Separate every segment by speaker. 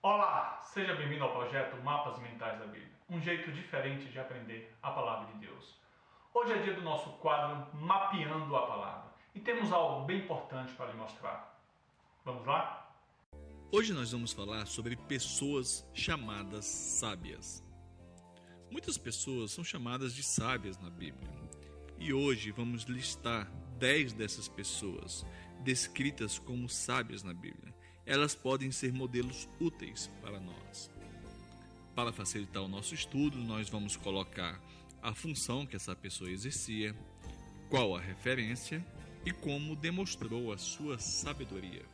Speaker 1: Olá, seja bem-vindo ao projeto Mapas Mentais da Bíblia, um jeito diferente de aprender a Palavra de Deus. Hoje é dia do nosso quadro Mapeando a Palavra e temos algo bem importante para lhe mostrar. Vamos lá?
Speaker 2: Hoje nós vamos falar sobre pessoas chamadas sábias. Muitas pessoas são chamadas de sábias na Bíblia e hoje vamos listar 10 dessas pessoas descritas como sábias na Bíblia. Elas podem ser modelos úteis para nós. Para facilitar o nosso estudo, nós vamos colocar a função que essa pessoa exercia, qual a referência e como demonstrou a sua sabedoria.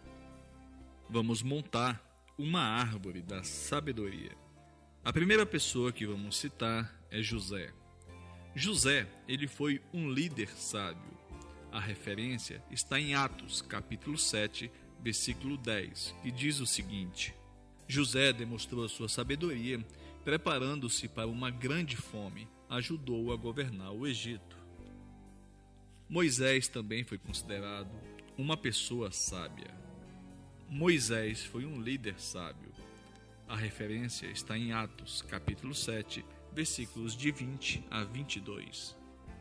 Speaker 2: Vamos montar uma árvore da sabedoria. A primeira pessoa que vamos citar é José. José, ele foi um líder sábio. A referência está em Atos, capítulo 7, versículo 10, que diz o seguinte: José demonstrou a sua sabedoria, preparando-se para uma grande fome, ajudou a governar o Egito. Moisés também foi considerado uma pessoa sábia. Moisés foi um líder sábio. A referência está em Atos, capítulo 7, versículos de 20 a 22.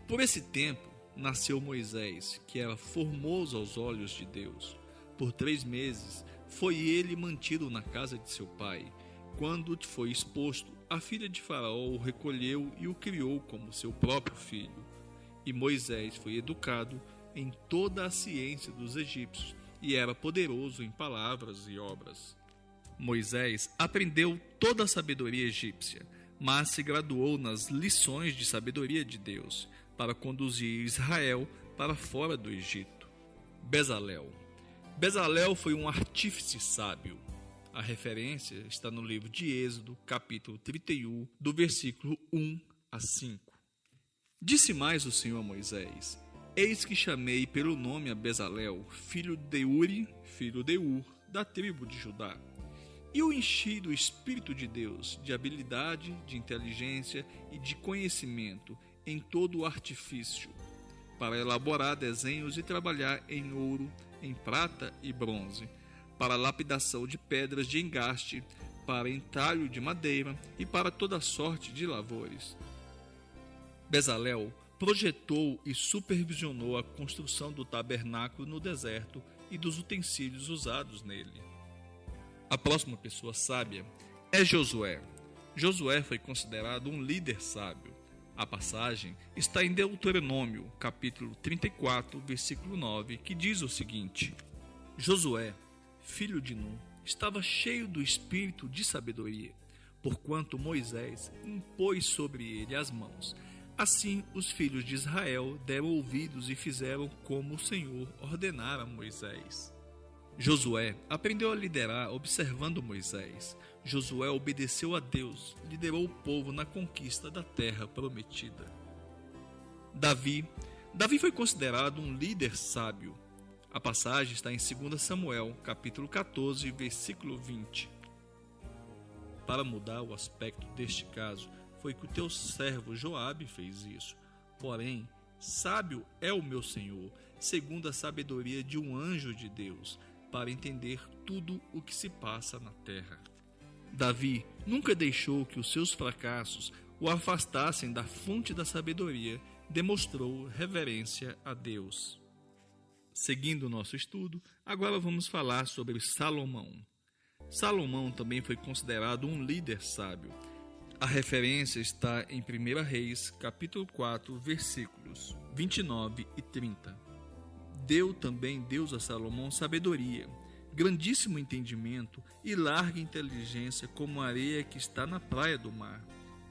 Speaker 2: Por esse tempo, nasceu Moisés, que era formoso aos olhos de Deus. Por 3 meses, foi ele mantido na casa de seu pai. Quando foi exposto, a filha de Faraó o recolheu e o criou como seu próprio filho. E Moisés foi educado em toda a ciência dos egípcios e era poderoso em palavras e obras. Moisés aprendeu toda a sabedoria egípcia, mas se graduou nas lições de sabedoria de Deus para conduzir Israel para fora do Egito. Bezalel foi um artífice sábio. A referência está no livro de Êxodo, capítulo 31, do versículo 1 a 5. Disse mais o Senhor a Moisés: Eis que chamei pelo nome a Bezalel, filho de Uri, filho de Ur, da tribo de Judá. E o enchi do Espírito de Deus, de habilidade, de inteligência e de conhecimento em todo o artifício, para elaborar desenhos e trabalhar em ouro, em prata e bronze, para lapidação de pedras de engaste, para entalho de madeira e para toda sorte de lavores. Bezalel projetou e supervisionou a construção do tabernáculo no deserto e dos utensílios usados nele. A próxima pessoa sábia é Josué. Josué foi considerado um líder sábio. A passagem está em Deuteronômio, capítulo 34, versículo 9, que diz o seguinte: Josué, filho de Nun, estava cheio do espírito de sabedoria, porquanto Moisés impôs sobre ele as mãos. Assim, os filhos de Israel deram ouvidos e fizeram como o Senhor ordenara a Moisés. Josué aprendeu a liderar observando Moisés. Josué obedeceu a Deus, liderou o povo na conquista da terra prometida. Davi foi considerado um líder sábio. A passagem está em 2 Samuel, capítulo 14, versículo 20. Para mudar o aspecto deste caso, foi que o teu servo Joabe fez isso. Porém, sábio é o meu Senhor, segundo a sabedoria de um anjo de Deus, para entender tudo o que se passa na terra. Davi nunca deixou que os seus fracassos o afastassem da fonte da sabedoria, demonstrou reverência a Deus. Seguindo o nosso estudo, agora vamos falar sobre Salomão. Salomão também foi considerado um líder sábio. A referência está em 1 Reis, capítulo 4, versículos 29 e 30. Deu também Deus a Salomão sabedoria, grandíssimo entendimento e larga inteligência como a areia que está na praia do mar.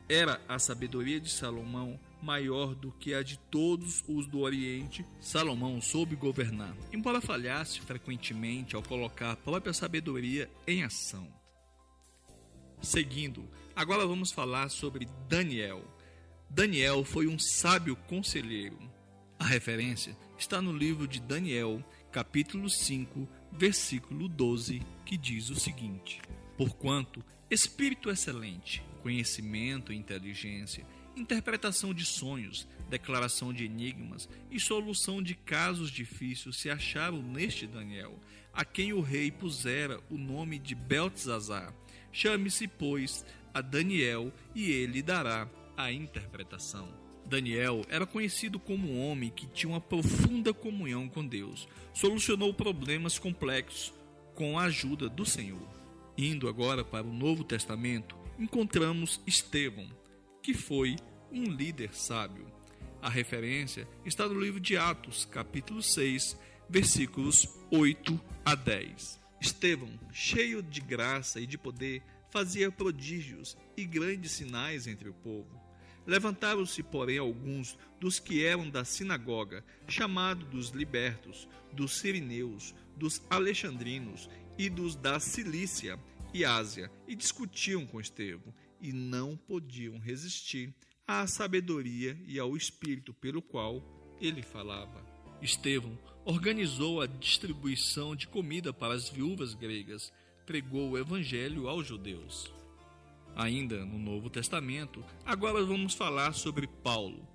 Speaker 2: Era a sabedoria de Salomão maior do que a de todos os do Oriente. Salomão soube governar, embora falhasse frequentemente ao colocar a própria sabedoria em ação. Seguindo, agora vamos falar sobre Daniel. Daniel foi um sábio conselheiro. A referência está no livro de Daniel, capítulo 5, versículo 12, que diz o seguinte: Porquanto espírito excelente, conhecimento e inteligência, interpretação de sonhos, declaração de enigmas e solução de casos difíceis se acharam neste Daniel, a quem o rei pusera o nome de Beltesazar, Chame-se, pois, a Daniel, e ele dará a interpretação. Daniel era conhecido como um homem que tinha uma profunda comunhão com Deus. Solucionou problemas complexos com a ajuda do Senhor. Indo agora para o Novo Testamento, encontramos Estevão, que foi um líder sábio. A referência está no livro de Atos, capítulo 6, versículos 8 a 10. Estevão, cheio de graça e de poder, fazia prodígios e grandes sinais entre o povo. Levantaram-se, porém, alguns dos que eram da sinagoga, chamados dos libertos, dos sirineus, dos alexandrinos e dos da Cilícia e Ásia, e discutiam com Estevão, e não podiam resistir à sabedoria e ao espírito pelo qual ele falava. Estevão organizou a distribuição de comida para as viúvas gregas, pregou o evangelho aos judeus. Ainda no Novo Testamento, agora vamos falar sobre Paulo.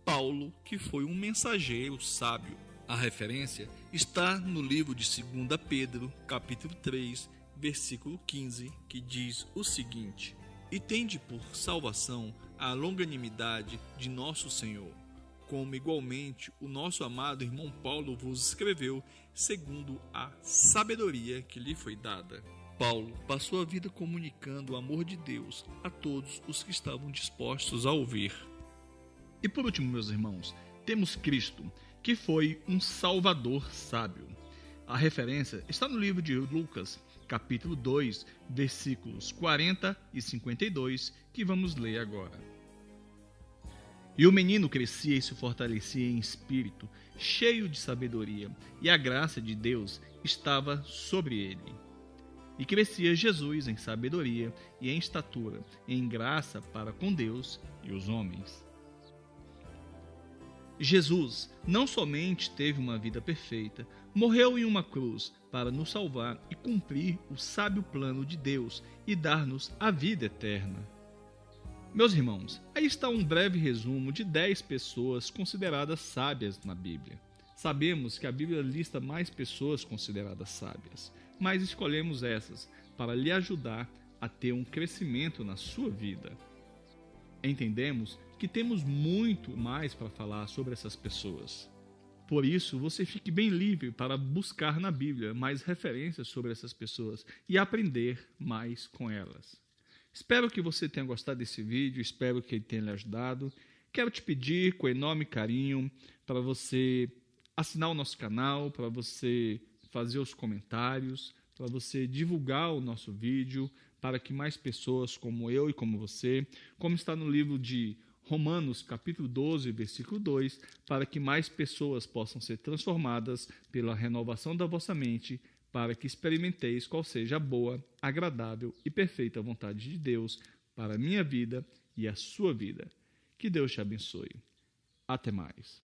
Speaker 2: Paulo, que foi um mensageiro sábio. A referência está no livro de 2 Pedro, capítulo 3, versículo 15, que diz o seguinte: E tende por salvação a longanimidade de nosso Senhor, como igualmente o nosso amado irmão Paulo vos escreveu, segundo a sabedoria que lhe foi dada. Paulo passou a vida comunicando o amor de Deus a todos os que estavam dispostos a ouvir. E por último, meus irmãos, temos Cristo, que foi um Salvador sábio. A referência está no livro de Lucas, capítulo 2, versículos 40 e 52, que vamos ler agora. E o menino crescia e se fortalecia em espírito, cheio de sabedoria, e a graça de Deus estava sobre ele. E crescia Jesus em sabedoria e em estatura, em graça para com Deus e os homens. Jesus não somente teve uma vida perfeita, morreu em uma cruz para nos salvar e cumprir o sábio plano de Deus e dar-nos a vida eterna. Meus irmãos, aí está um breve resumo de 10 pessoas consideradas sábias na Bíblia. Sabemos que a Bíblia lista mais pessoas consideradas sábias, mas escolhemos essas para lhe ajudar a ter um crescimento na sua vida. Entendemos que temos muito mais para falar sobre essas pessoas. Por isso, você fique bem livre para buscar na Bíblia mais referências sobre essas pessoas e aprender mais com elas. Espero que você tenha gostado desse vídeo, espero que ele tenha lhe ajudado. Quero te pedir, com enorme carinho, para você assinar o nosso canal, para você fazer os comentários, para você divulgar o nosso vídeo, para que mais pessoas como eu e como você, como está no livro de Romanos, capítulo 12, versículo 2, para que mais pessoas possam ser transformadas pela renovação da vossa mente, para que experimenteis qual seja a boa, agradável e perfeita vontade de Deus para a minha vida e a sua vida. Que Deus te abençoe. Até mais.